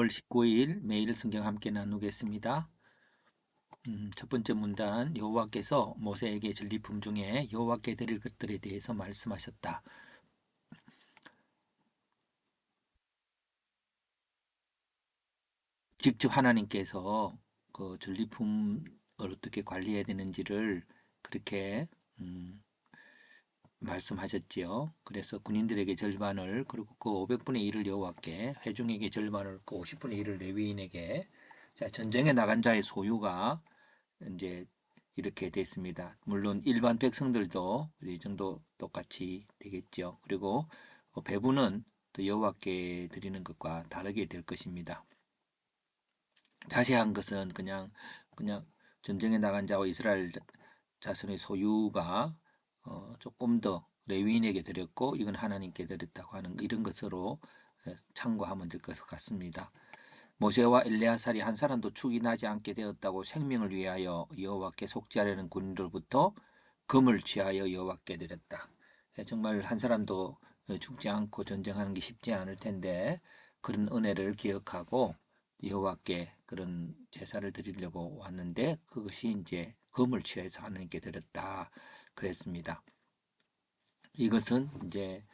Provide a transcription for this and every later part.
5월 19일 매일 성경 함께 나누겠습니다. 첫 번째 문단 여호와께서 모세에게 전리품 중에 여호와께 드릴 것들에 대해서 말씀하셨다. 직접 하나님께서 그 전리품을 어떻게 관리해야 되는지를 그렇게 말씀하셨지요. 그래서 군인들에게 절반을 그리고 그 500분의 1을 여호와께, 회중에게 절반을 그 50분의 1을 레위인에게. 자, 전쟁에 나간 자의 소유가 이제 이렇게 됐습니다. 물론 일반 백성들도 이 정도 똑같이 되겠죠. 그리고 배분은 또 여호와께 드리는 것과 다르게 될 것입니다. 자세한 것은 그냥 전쟁에 나간 자와 이스라엘 자손의 소유가 조금 더 레위인에게 드렸고 이건 하나님께 드렸다고 하는 이런 것으로 참고하면 될 것 같습니다. 모세와 엘레아살이 한 사람도 축이 나지 않게 되었다고 생명을 위하여 여호와께 속죄하려는 군인들부터 금을 취하여 여호와께 드렸다. 정말 한 사람도 죽지 않고 전쟁하는 게 쉽지 않을 텐데 그런 은혜를 기억하고 여호와께 그런 제사를 드리려고 왔는데 그것이 이제 금을 취해서 하나님께 드렸다 그랬습니다. 이것은 이제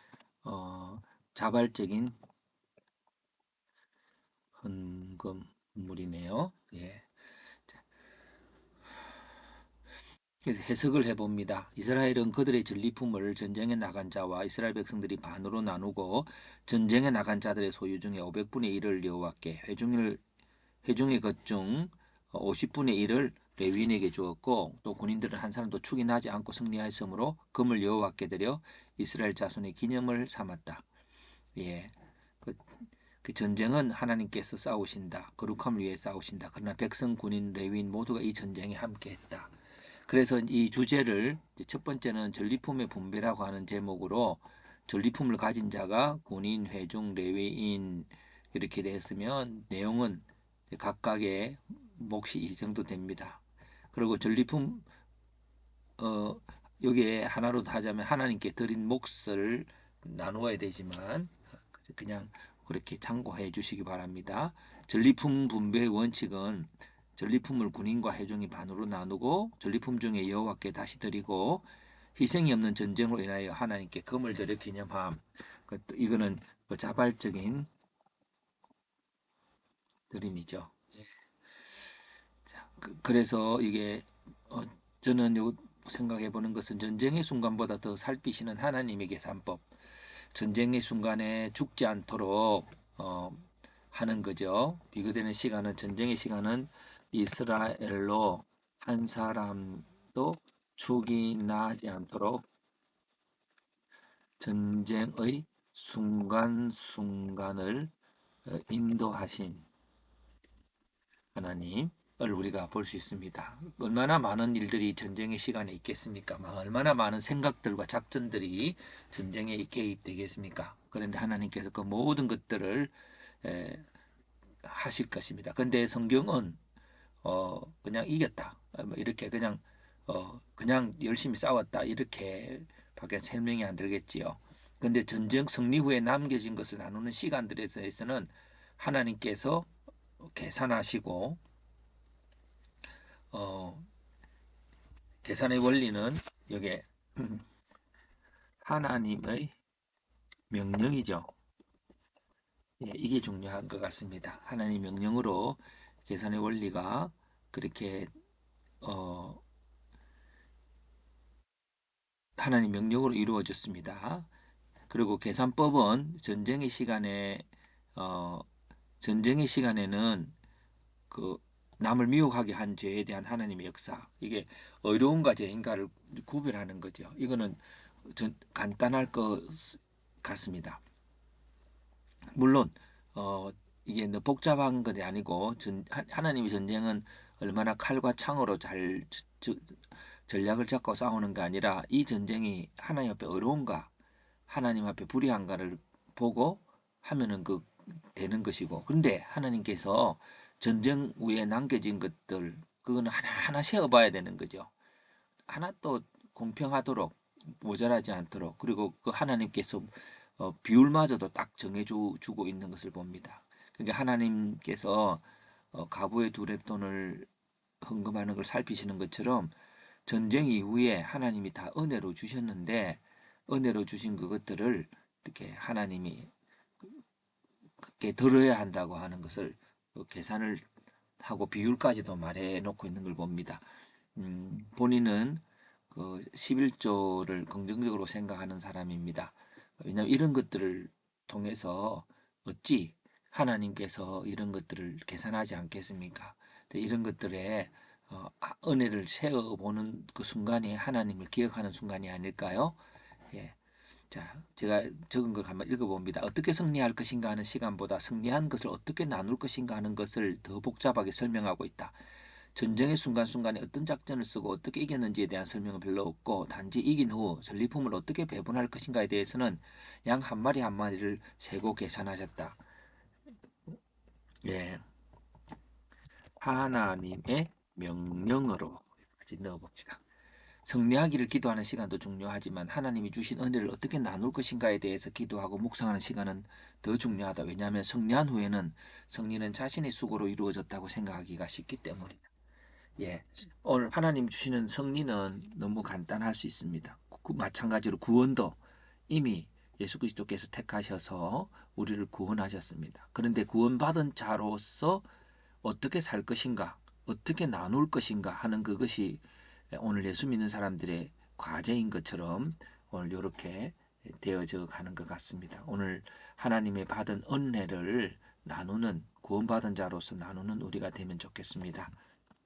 자발적인 헌금물이네요. 예. 그래서 해석을 해봅니다. 이스라엘은 그들의 전리품을 전쟁에 나간 자와 이스라엘 백성들이 반으로 나누고 전쟁에 나간 자들의 소유 중에 500분의 1을 여호와께, 회중의 것 중 50분의 1을 레위인에게 주었고 또 군인들은 한 사람도 축이 나지 않고 승리하였으므로 금을 여호와께 드려 이스라엘 자손의 기념을 삼았다. 예. 그 전쟁은 하나님께서 싸우신다. 거룩함을 위해 싸우신다. 그러나 백성, 군인, 레위인 모두가 이 전쟁에 함께했다. 그래서 이 주제를 첫 번째는 전리품의 분배라고 하는 제목으로 전리품을 가진 자가 군인, 회중, 레위인 이렇게 되었으면 내용은 각각의 몫이 이 정도 됩니다. 그리고 전리품 여기에 하나로 하자면 하나님께 드린 몫을 나누어야 되지만 그냥 그렇게 참고해 주시기 바랍니다. 전리품 분배의 원칙은 전리품을 군인과 회중이 반으로 나누고 전리품 중에 여호와께 다시 드리고 희생이 없는 전쟁으로 인하여 하나님께 금을 드려 기념함. 이거는 자발적인 드림이죠. 자, 그래서 이게 저는 생각해 보는 것은 전쟁의 순간보다 더 살피시는 하나님의 계산법. 전쟁의 순간에 죽지 않도록 하는 거죠. 비교되는 시간은 전쟁의 시간은 이스라엘로 한 사람도 죽이 나지 않도록 전쟁의 순간순간을 인도하신 하나님을 우리가 볼 수 있습니다. 얼마나 많은 일들이 전쟁의 시간에 있겠습니까? 얼마나 많은 생각들과 작전들이 전쟁에 개입되겠습니까? 그런데 하나님께서 그 모든 것들을 하실 것입니다. 근데 성경은 그냥 이겼다. 뭐 이렇게 그냥 열심히 싸웠다. 이렇게밖에 설명이 안 되겠지요. 근데 전쟁 승리 후에 남겨진 것을 나누는 시간들에 대해서는 하나님께서 계산하시고 어, 계산의 원리는 이게 하나님의 명령이죠. 예, 이게 중요한 것 같습니다. 하나님 명령으로 계산의 원리가 그렇게 어, 하나님 명령으로 이루어졌습니다. 그리고 계산법은 어, 전쟁의 시간에는 그 남을 미혹하게 한 죄에 대한 하나님의 역사, 이게 의로움과 죄인가를 구별하는 거죠. 이거는 간단할 것 같습니다. 물론 이게 복잡한 것이 아니고 하나님의 전쟁은 얼마나 칼과 창으로 잘 전략을 잡고 싸우는 게 아니라 이 전쟁이 하나님 앞에 어려운가 하나님 앞에 불의한가를 보고 하면은 되는 것이고, 그런데 하나님께서 전쟁 후에 남겨진 것들 그거는 하나하나 세어봐야 되는 거죠. 하나 또 공평하도록 모자라지 않도록, 그리고 그 하나님께서 비율마저도 딱 정해주고 있는 것을 봅니다. 그러니까 하나님께서 가부의 두 렙돈을 헌금하는 걸 살피시는 것처럼 전쟁 이후에 하나님이 다 은혜로 주셨는데 은혜로 주신 그것들을 이렇게 하나님이 그렇게 들어야 한다고 하는 것을 계산을 하고 비율까지도 말해 놓고 있는 걸 봅니다. 본인은 그 11조를 긍정적으로 생각하는 사람입니다. 왜냐하면 이런 것들을 통해서 어찌 하나님께서 이런 것들을 계산하지 않겠습니까? 이런 것들에 은혜를 세어보는 그 순간이 하나님을 기억하는 순간이 아닐까요? 예. 자, 제가 적은 걸 한번 읽어봅니다. 어떻게 승리할 것인가 하는 시간보다 승리한 것을 어떻게 나눌 것인가 하는 것을 더 복잡하게 설명하고 있다. 전쟁의 순간순간에 어떤 작전을 쓰고 어떻게 이겼는지에 대한 설명은 별로 없고 단지 이긴 후 전리품을 어떻게 배분할 것인가에 대해서는 양 한 마리 한 마리를 세고 계산하셨다. 예, 하나님의 명령으로 같이 넣어봅시다. 승리하기를 기도하는 시간도 중요하지만 하나님이 주신 은혜를 어떻게 나눌 것인가에 대해서 기도하고 묵상하는 시간은 더 중요하다. 왜냐하면 승리한 후에는 승리는 자신의 수고로 이루어졌다고 생각하기가 쉽기 때문이다. 예, 오늘 하나님 주시는 승리는 너무 간단할 수 있습니다. 마찬가지로 구원도 이미 예수 그리스도께서 택하셔서 우리를 구원하셨습니다. 그런데 구원받은 자로서 어떻게 살 것인가, 어떻게 나눌 것인가 하는 그것이 오늘 예수 믿는 사람들의 과제인 것처럼 오늘 이렇게 되어져 가는 것 같습니다. 오늘 하나님의 받은 은혜를 나누는 구원받은 자로서 나누는 우리가 되면 좋겠습니다.